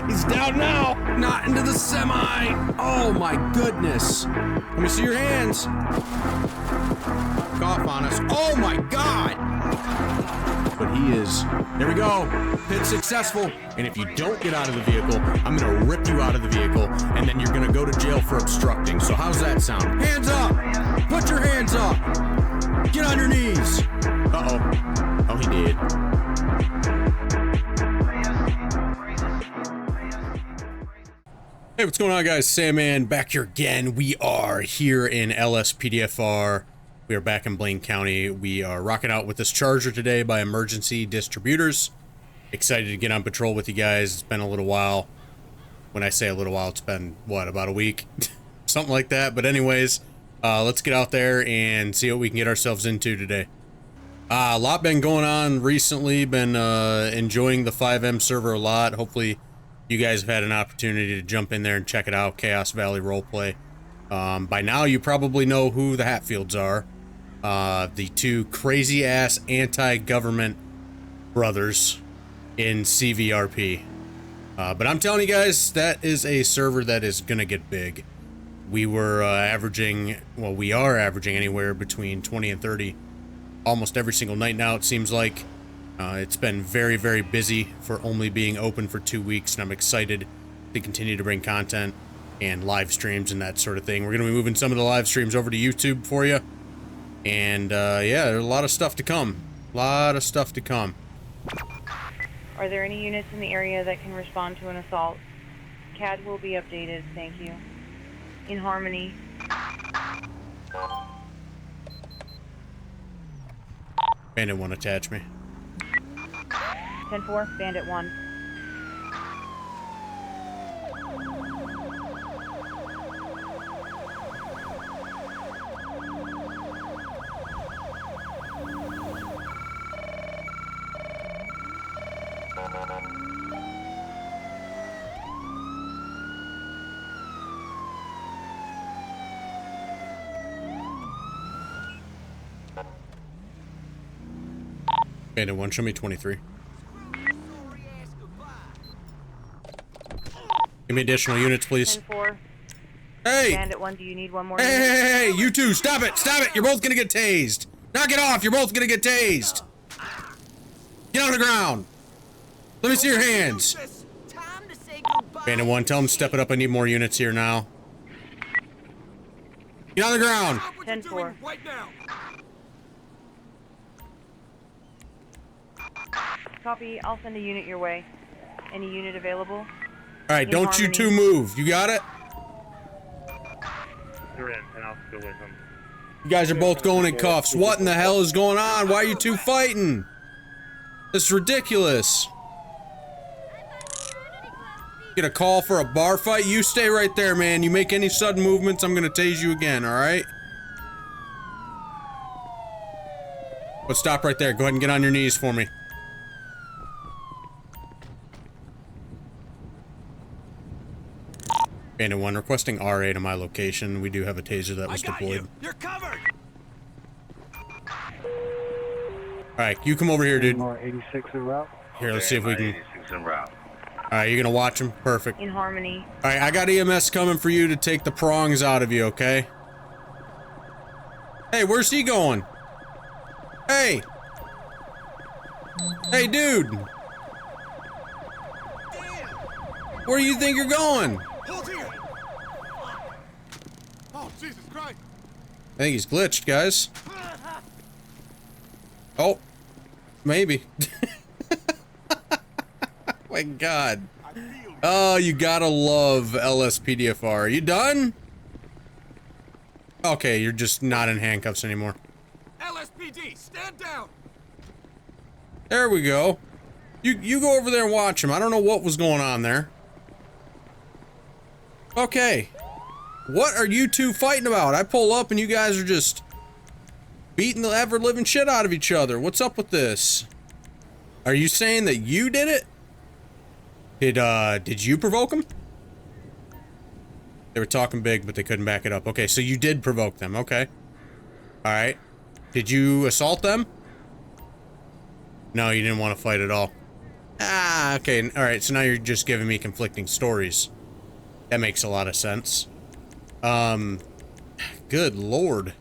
He's down now. Not into the semi. Oh my goodness. Let me see your hands. Cough on us. Oh my God. But he is. There we go. Pit successful. And if you don't get out of the vehicle, I'm gonna rip you out of the vehicle, and then you're gonna go to jail for obstructing. So how's that sound? Hands up. Put your hands up. Get on your knees. Uh-oh. Oh, he did. Hey, what's going on, guys? Sandman back here again. We are here in LSPDFR. We are back in Blaine County. We are rocking out with this Charger today by Emergency Distributors. Excited to get on patrol with you guys. It's been a little while. When I say a little while, it's been, what, about a week? Something like that. But anyways, let's get out there and see what we can get ourselves into today. A lot been going on recently. Been enjoying the FiveM server a lot. Hopefully you guys have had an opportunity to jump in there and check it out. Chaos Valley Roleplay. By now you probably know who the Hatfields are. The two crazy ass anti-government brothers in CVRP. But I'm telling you guys, that is a server that is gonna get big. We were averaging, well, we are averaging anywhere between 20 and 30 almost every single night now, it seems like. It's been very, very busy for only being open for 2 weeks, and I'm excited to continue to bring content and live streams and that sort of thing. We're going to be moving some of the live streams over to YouTube for you. And, yeah, there's a lot of stuff to come. A lot of stuff to come. Are there any units in the area that can respond to an assault? CAD will be updated, thank you. In harmony. Bandit 1, attach me. 10-4, Bandit 1. Bandit 1, show me 23. Give me additional units, please. 10-4. Hey! Bandit 1, do you need one more Hey, unit? hey, you two, stop it! Stop it! You're both gonna get tased! Knock it off! You're both gonna get tased! Get on the ground! Let me see your hands! Bandit 1, tell him to step it up. I need more units here now. Get on the ground! 10-4. Copy, I'll send a unit your way. Any unit available? Alright, don't you two move. You got it? They're in, and I'll go with them. You guys are both going in cuffs. What in the hell is going on? Why are you two fighting? This is ridiculous. Get a call for a bar fight? You stay right there, man. You make any sudden movements, I'm gonna tase you again, alright? But stop right there. Go ahead and get on your knees for me. Bandit 1, requesting RA to my location. We do have a taser that was deployed. You're covered. Alright, you come over here, dude. More 86 en route. Here, let's see if we can... 86 en route. Alright, you're gonna watch him? Perfect. In harmony. Alright, I got EMS coming for you to take the prongs out of you, okay? Hey, where's he going? Hey! Hey, dude! Where do you think you're going? Hold here. Oh, Jesus Christ. I think he's glitched, guys. Oh. Maybe. My God. Oh, you gotta love LSPDFR. Are you done? Okay, you're just not in handcuffs anymore. LSPD, stand down. There we go. You go over there and watch him. I don't know what was going on there. Okay. What are you two fighting about? I pull up and you guys are just beating the ever-living shit out of each other. What's up with this? Are you saying that you did it? Did you provoke them? They were talking big, but they couldn't back it up. Okay, so you did provoke them. Okay. Alright. Did you assault them? No, you didn't want to fight at all. Ah, okay. All right. So now you're just giving me conflicting stories. That makes a lot of sense. Good Lord.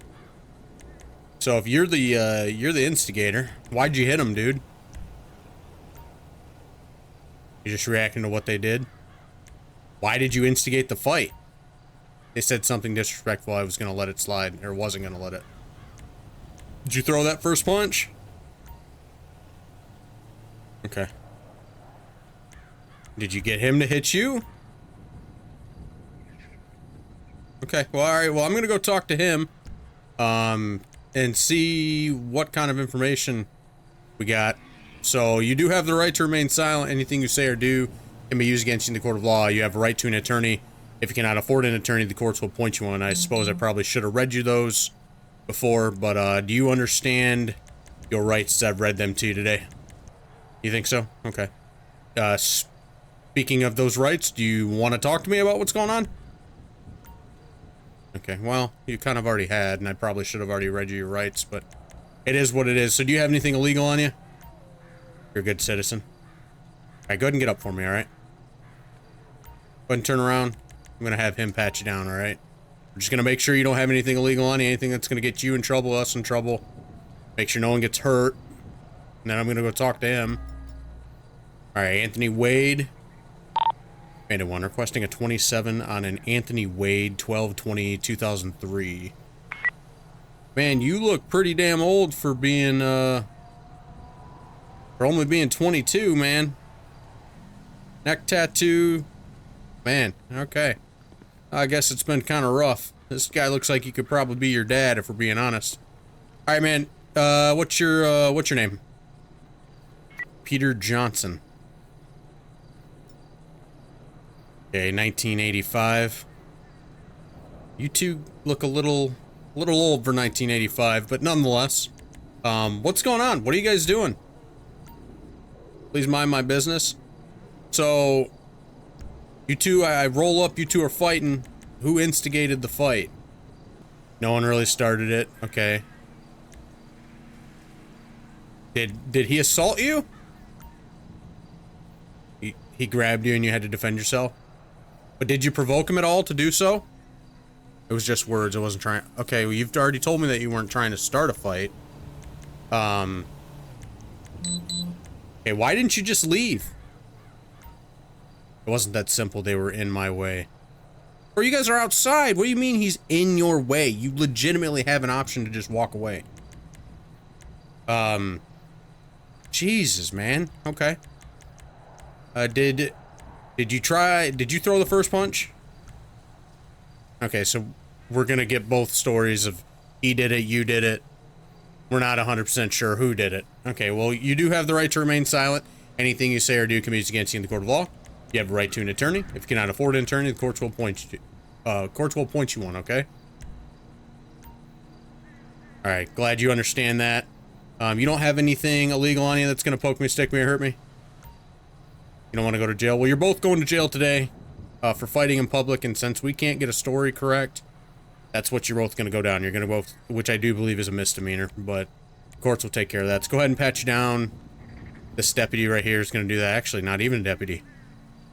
So if you're the instigator, why'd you hit him, dude? You're just reacting to what they did? Why did you instigate the fight? They said something disrespectful. I was gonna let it slide, or wasn't gonna let it. Did you throw that first punch? Okay. Did you get him to hit you? Okay, well, alright, well, I'm gonna go talk to him, and see what kind of information we got. So, you do have the right to remain silent. Anything you say or do can be used against you in the court of law. You have a right to an attorney. If you cannot afford an attorney, the courts will appoint you one. I suppose I probably should have read you those before, but, do you understand your rights as I've read them to you today? You think so? Okay. Speaking of those rights, do you want to talk to me about what's going on? Okay, well, you kind of already had, and I probably should have already read you your rights, but it is what it is. So do you have anything illegal on you? You're a good citizen. Alright, go ahead and get up for me, alright? Go ahead and turn around. I'm gonna have him pat you down, alright? We're just gonna make sure you don't have anything illegal on you, anything that's gonna get you in trouble, us in trouble. Make sure no one gets hurt. And then I'm gonna go talk to him. Alright, Anthony Wade. Bandit 1, requesting a 27 on an Anthony Wade, 12/20/2003. Man, you look pretty damn old for being, for only being 22, man. Neck tattoo. Man, okay. I guess it's been kind of rough. This guy looks like he could probably be your dad, if we're being honest. Alright, man, what's your name? Peter Johnson. Okay, 1985. You two look a little old for 1985, but nonetheless. What's going on? What are you guys doing? Please mind my business. So, you two, I roll up, you two are fighting. Who instigated the fight? No one really started it. Okay. Did he assault you? He grabbed you and you had to defend yourself? But did you provoke him at all to do so? It was just words. I wasn't trying. Okay, well, you've already told me that you weren't trying to start a fight. Okay, why didn't you just leave? It wasn't that simple. They were in my way. Or you guys are outside. What do you mean he's in your way? You legitimately have an option to just walk away. Jesus, man. Okay. Did you throw the first punch? Okay, so we're gonna get both stories of he did it, you did it. We're not 100% sure who did it. Okay, well, you do have the right to remain silent. Anything you say or do can be used against you in the court of law. You have a right to an attorney. If you cannot afford an attorney, the courts will appoint you. One, okay? Alright, glad you understand that. You don't have anything illegal on you that's gonna poke me, stick me, or hurt me? You don't want to go to jail? Well, you're both going to jail today for fighting in public, and since we can't get a story correct, that's what you're both going to go down. You're going to both, which I do believe is a misdemeanor, but the courts will take care of that. So go ahead and pat you down. This deputy right here is going to do that. Actually, not even a deputy.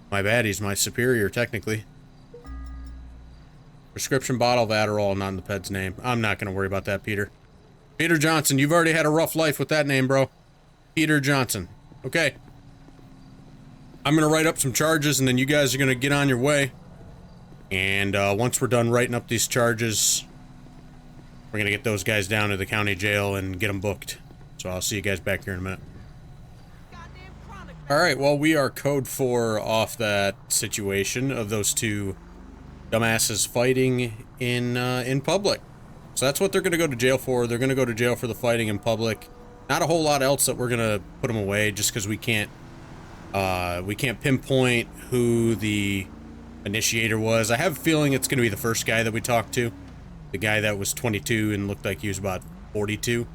My bad, he's my superior, technically. Prescription bottle of Adderall, not in the ped's name. I'm not going to worry about that, Peter. Peter Johnson, you've already had a rough life with that name, bro. Peter Johnson. Okay. I'm gonna write up some charges, and then you guys are gonna get on your way. And once we're done writing up these charges, we're gonna get those guys down to the county jail and get them booked. So I'll see you guys back here in a minute. Alright, well, we are code 4 off that situation of those two dumbasses fighting in public. So that's what they're gonna go to jail for. They're gonna go to jail for the fighting in public. Not a whole lot else that we're gonna put them away, just because we can't pinpoint who the initiator was. I have a feeling it's going to be the first guy that we talked to. The guy that was 22 and looked like he was about 42.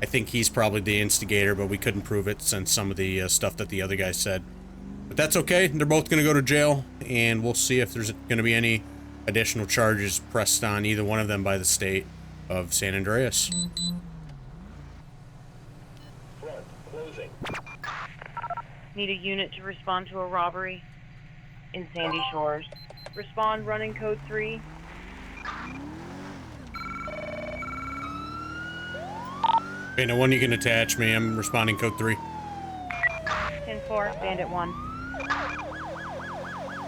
I think he's probably the instigator, but we couldn't prove it since some of the stuff that the other guy said. But that's okay. They're both going to go to jail, and we'll see if there's going to be any additional charges pressed on either one of them by the state of San Andreas. Front, closing. Need a unit to respond to a robbery in Sandy Shores. Respond running code 3. Okay, no one you can attach me. I'm responding code 3. 10-4, Bandit 1.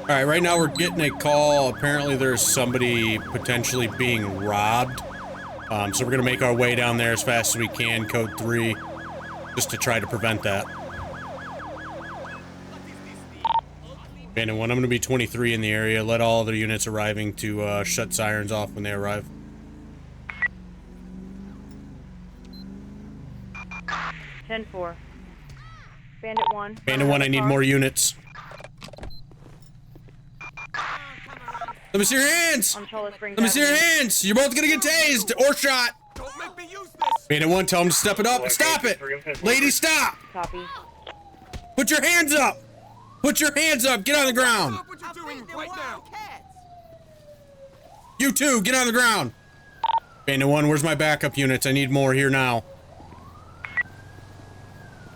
Alright, right now we're getting a call. Apparently there's somebody potentially being robbed. So we're gonna make our way down there as fast as we can, code 3, just to try to prevent that. Bandit 1, I'm gonna be 23 in the area. Let all other units arriving to shut sirens off when they arrive. 10-4. Bandit 1. Bandit 1, I need more units. Let me see your hands! Let me see your hands! You're both gonna get tased or shot! Don't make me use this! Bandit 1, tell him to step it up. Stop it! Lady, stop! Copy. Put your hands up! Put your hands up! Get on the ground! Stop what you're doing right now! You too, get on the ground! Bandit 1, where's my backup units? I need more here now.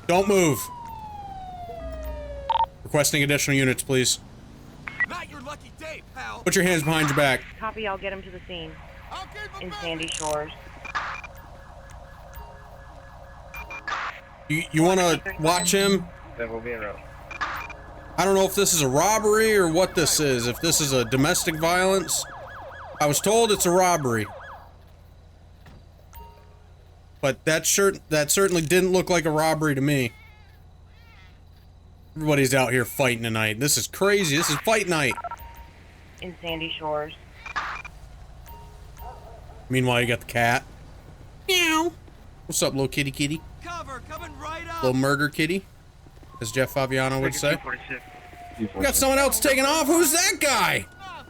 Don't move. Requesting additional units, please. Not your lucky day, pal! Put your hands behind your back. Copy, I'll get him to the scene. I'll keep him In back. Sandy Shores. You wanna watch him? Then we'll be in route. I don't know if this is a robbery or what this is. If this is a domestic violence. I was told it's a robbery. But that certainly didn't look like a robbery to me. Everybody's out here fighting tonight. This is crazy. This is fight night. In Sandy Shores. Meanwhile, you got the cat. Meow. What's up, little kitty kitty? Cover, coming right up! Little murder kitty, as Jeff Fabiano would say. 246. We got someone else taking off. Who's that guy?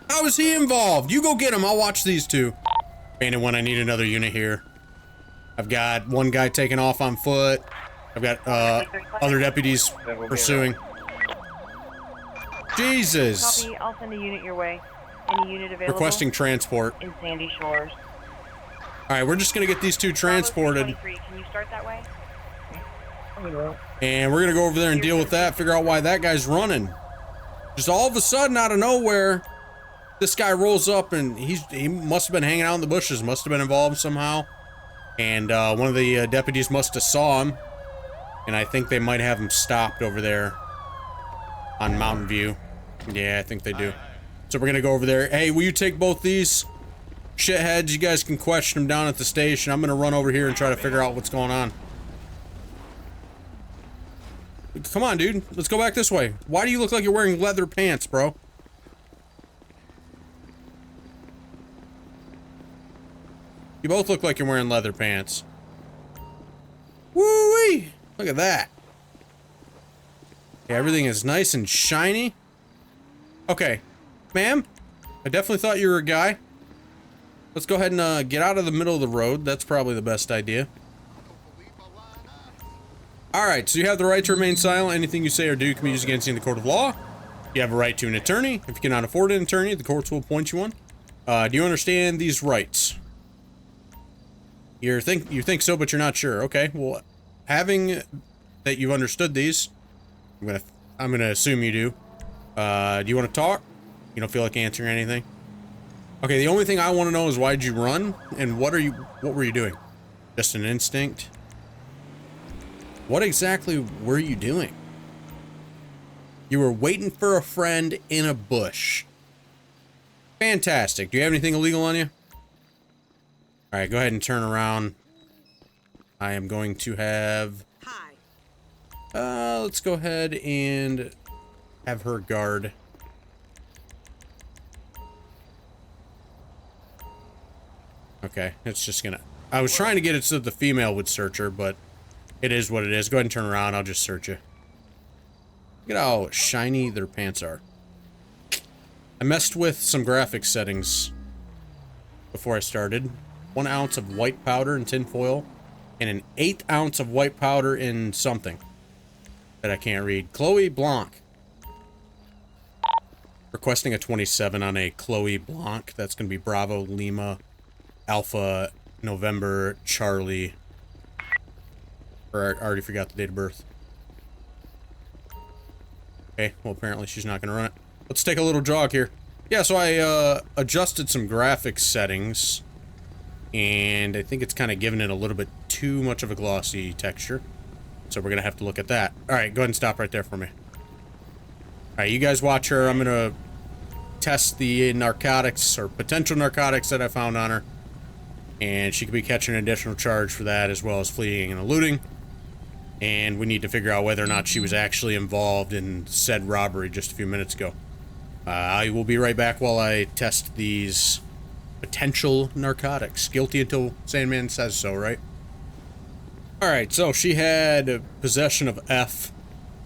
How is he involved? You go get him. I'll watch these two. Bandit 1, I need another unit here. I've got one guy taking off on foot. I've got other deputies pursuing. Jesus. Copy, I'll send a unit your way. Any unit available? Requesting transport. In Sandy Shores. Alright, we're just gonna get these two transported. Bravo 323, can you start that way? And we're gonna go over there and deal with that, figure out why that guy's running. Just all of a sudden, out of nowhere, this guy rolls up and he must have been hanging out in the bushes, must have been involved somehow. And one of the deputies must have saw him. And I think they might have him stopped over there on Mountain View. Yeah, I think they do. So we're gonna go over there. Hey, will you take both these shitheads? You guys can question them down at the station. I'm gonna run over here and try to figure out what's going on. Come on, dude. Let's go back this way. Why do you look like you're wearing leather pants, bro? You both look like you're wearing leather pants. Woo-wee! Look at that. Okay, everything is nice and shiny. Okay, ma'am, I definitely thought you were a guy. Let's go ahead and get out of the middle of the road. That's probably the best idea. Alright, so you have the right to remain silent. Anything you say or do can be used against you in the court of law. You have a right to an attorney. If you cannot afford an attorney, the courts will appoint you one. Do you understand these rights? You think so, but you're not sure. Okay, well, having that you've understood these, I'm gonna assume you do. Do you want to talk? You don't feel like answering anything? Okay, the only thing I want to know is why'd you run, and what were you doing? Just an instinct? What exactly were you doing? You were waiting for a friend in a bush. Fantastic. Do you have anything illegal on you? Alright, go ahead and turn around. I am going to have... let's go ahead and have her guard. Okay, it's just gonna... I was trying to get it so that the female would search her, but it is what it is. Go ahead and turn around, I'll just search you. Look at how shiny their pants are. I messed with some graphics settings before I started. 1 ounce of white powder in tin foil, and an 1/8 ounce of white powder in something that I can't read. Chloe Blanc. Requesting a 27 on a Chloe Blanc. That's going to be Bravo, Lima, Alpha, November, Charlie. Or I already forgot the date of birth. Okay, well, apparently she's not gonna run it. Let's take a little jog here. Yeah, so I adjusted some graphics settings, and I think it's kind of giving it a little bit too much of a glossy texture. So we're gonna have to look at that. All right, go ahead and stop right there for me. All right, you guys watch her. I'm gonna test the narcotics or potential narcotics that I found on her, and she could be catching an additional charge for that, as well as fleeing and eluding. And we need to figure out whether or not she was actually involved in said robbery just a few minutes ago. I will be right back while I test these potential narcotics. Guilty until Sandman says so, right? Alright, so she had possession of F,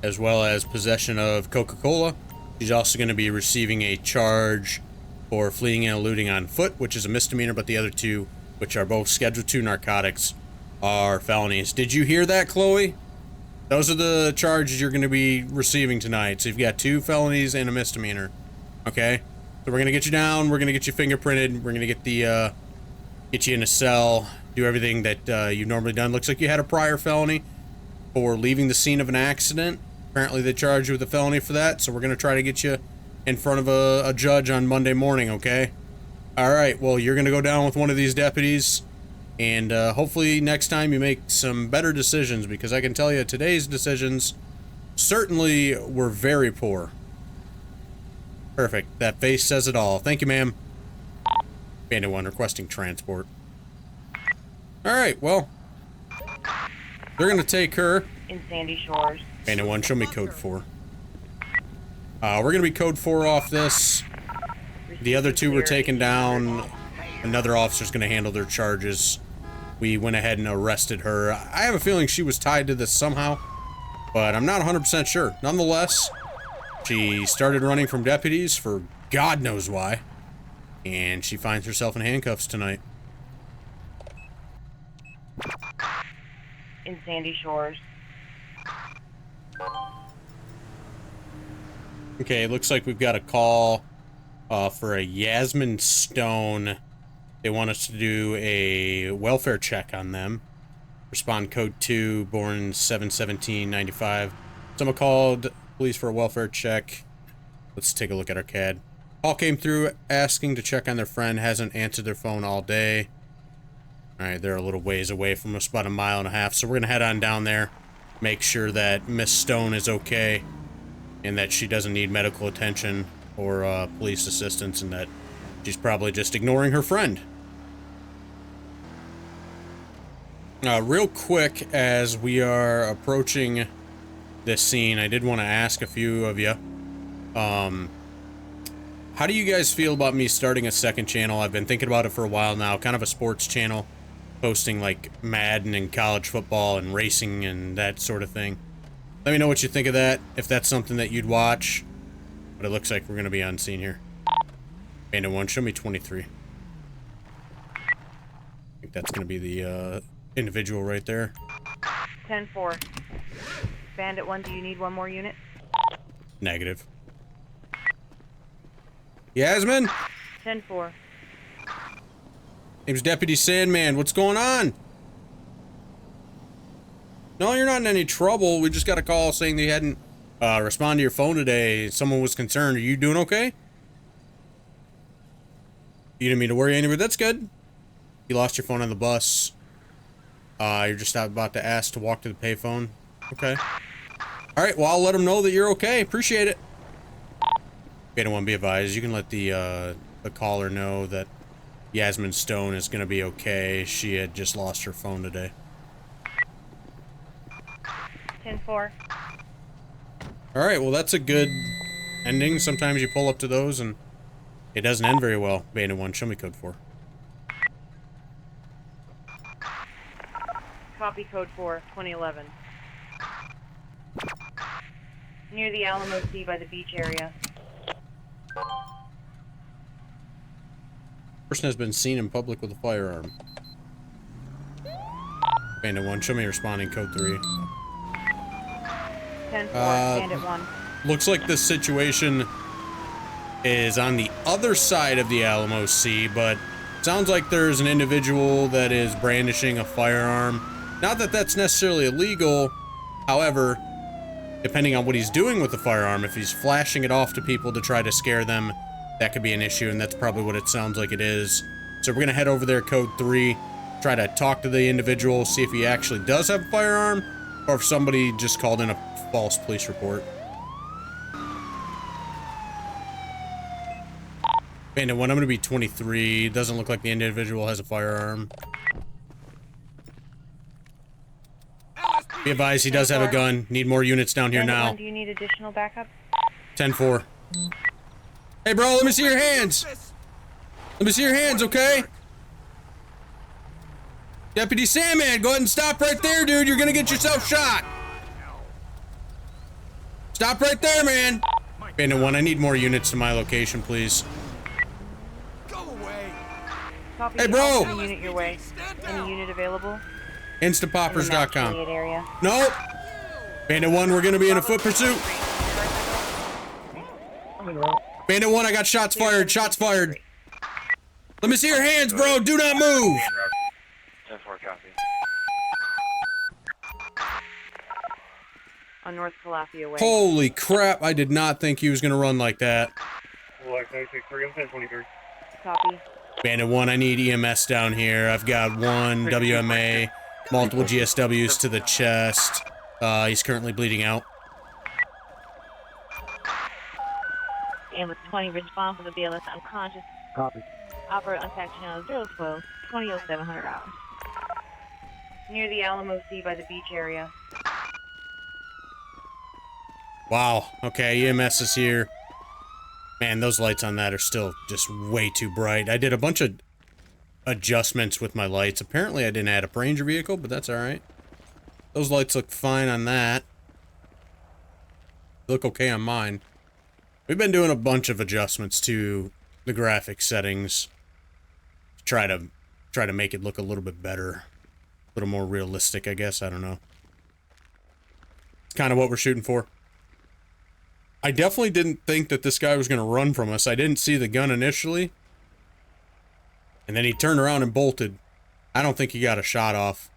as well as possession of Coca-Cola. She's also going to be receiving a charge for fleeing and eluding on foot, which is a misdemeanor, but the other two, which are both Schedule 2 narcotics, are felonies. Did you hear that, Chloe? Those are the charges you're going to be receiving tonight. So you've got 2 felonies and a misdemeanor. Okay? So we're going to get you down, we're going to get you fingerprinted, we're going to get the, get you in a cell, do everything that you've normally done. Looks like you had a prior felony for leaving the scene of an accident. Apparently they charged you with a felony for that, so we're going to try to get you in front of a judge on Monday morning, okay? Alright, well, you're going to go down with one of these deputies, and hopefully next time you make some better decisions, because I can tell you today's decisions certainly were very poor. Perfect. That face says it all. Thank you, ma'am. Bandit 1 requesting transport. Alright, well, they're going to take her. In Sandy Shores. Bandit 1, show me code 4. We're going to be code 4 off this. The other 2 were taken down. Another officer's going to handle their charges. We went ahead and arrested her. I have a feeling she was tied to this somehow, but I'm not 100% sure. Nonetheless, she started running from deputies for God knows why, and she finds herself in handcuffs tonight. In Sandy Shores. Okay, it looks like we've got a call for a Yasmin Stone. They want us to do a welfare check on them. Respond code 2, born 7/17/95. Someone called police for a welfare check. Let's take a look at our CAD. Call came through asking to check on their friend. Hasn't answered their phone all day. Alright, they're a little ways away from us, about 1.5 miles. So we're going to head on down there. Make sure that Miss Stone is okay. And that she doesn't need medical attention or police assistance. And that she's probably just ignoring her friend. Real quick, as we are approaching this scene, I did want to ask a few of you. How do you guys feel about me starting a second channel? I've been thinking about it for a while now. Kind of a sports channel. Posting like Madden and college football and racing and that sort of thing. Let me know what you think of that, if that's something that you'd watch. But it looks like we're going to be on scene here. Bandit 1, show me 23. I think that's going to be the individual right there. 10-4. Bandit 1, do you need one more unit? Negative. Yasmin? 10-4. Name's Deputy Sandman. What's going on? No, you're not in any trouble. We just got a call saying they hadn't responded to your phone today. Someone was concerned. Are you doing okay? You didn't mean to worry anybody. That's good. You lost your phone on the bus. You're just about to ask to walk to the payphone. Okay. Alright, well, I'll let them know that you're okay. Appreciate it. Okay, don't want to be advised. You can let the caller know that Yasmin Stone is going to be okay. She had just lost her phone today. 10-4. Alright, well, that's a good ending. Sometimes you pull up to those and it doesn't end very well. Bandit 1, show me code 4. Copy code 4, 2011. Near the Alamo Sea by the beach area. Person has been seen in public with a firearm. Bandit 1, show me responding code 3. 10-4, Bandit 1. Looks like this situation is on the other side of the Alamo Sea, but sounds like there's an individual that is brandishing a firearm. Not that that's necessarily illegal, however, depending on what he's doing with the firearm, if he's flashing it off to people to try to scare them, that could be an issue, and that's probably what it sounds like it is. So we're gonna head over there, code 3, try to talk to the individual, see if he actually does have a firearm, or if somebody just called in a false police report. Bandit 1, I'm gonna be 23. Doesn't look like the individual has a firearm. Be advised, he does have a gun. Need more units down here Bandit now. 1, do you need additional backup? 10-4. Hey, bro, let me see your hands. Let me see your hands, okay? Deputy Sandman, go ahead and stop right there, dude. You're gonna get yourself shot. Stop right there, man. Bandit 1, I need more units to my location, please. Go away. Copy. Hey, bro. I'll send a unit your way. Any unit available? Instapoppers.com. Area. Nope. Bandit 1, we're gonna be in a foot pursuit. Bandit 1, I got shots fired. Shots fired. Let me see your hands, bro. Do not move. 10-4 copy. On North Calafia Way. Holy crap, I did not think he was gonna run like that. Like 963, I'm 1023. Copy. Bandit 1, I need EMS down here. I've got one WMA, multiple GSWs to the chest. He's currently bleeding out. And with 20 response for the BLS unconscious. Copy. Operate on tax channel 012, 200700 hours. Near the Alamo Sea by the beach area. Wow, okay, EMS is here. Man, those lights on that are still just way too bright. I did a bunch of adjustments with my lights. Apparently I didn't add a Ranger vehicle, but that's alright. Those lights look fine on that. Look okay on mine. We've been doing a bunch of adjustments to the graphics settings to try to make it look a little bit better. A little more realistic, I guess. I don't know. It's kind of what we're shooting for. I definitely didn't think that this guy was going to run from us. I didn't see the gun initially. And then he turned around and bolted. I don't think he got a shot off.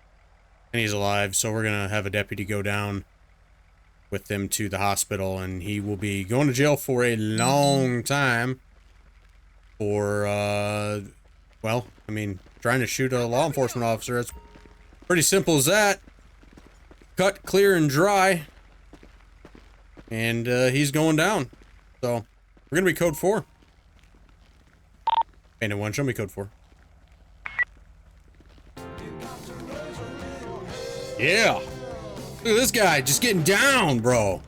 And he's alive, so we're going to have a deputy go down with him to the hospital. And he will be going to jail for a long time. For, well, I mean, trying to shoot a law enforcement officer. It's pretty simple as that. Cut, clear, and dry. And he's going down. So, we're going to be code 4. Bandit 1, show me code 4. Yeah. Look at this guy just getting down, bro.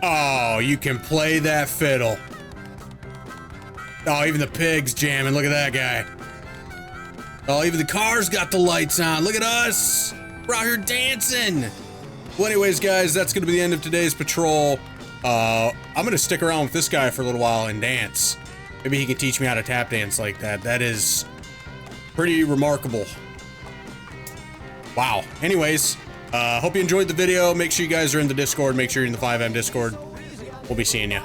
Oh, you can play that fiddle. Oh, even the pig's jamming. Look at that guy. Oh, even the car's got the lights on. Look at us. We're out here dancing. Well, anyways, guys, that's going to be the end of today's patrol. I'm going to stick around with this guy for a little while and dance. Maybe he can teach me how to tap dance like that. That is pretty remarkable. Wow. Anyways, hope you enjoyed the video. Make sure you guys are in the Discord. Make sure you're in the FiveM Discord. We'll be seeing you.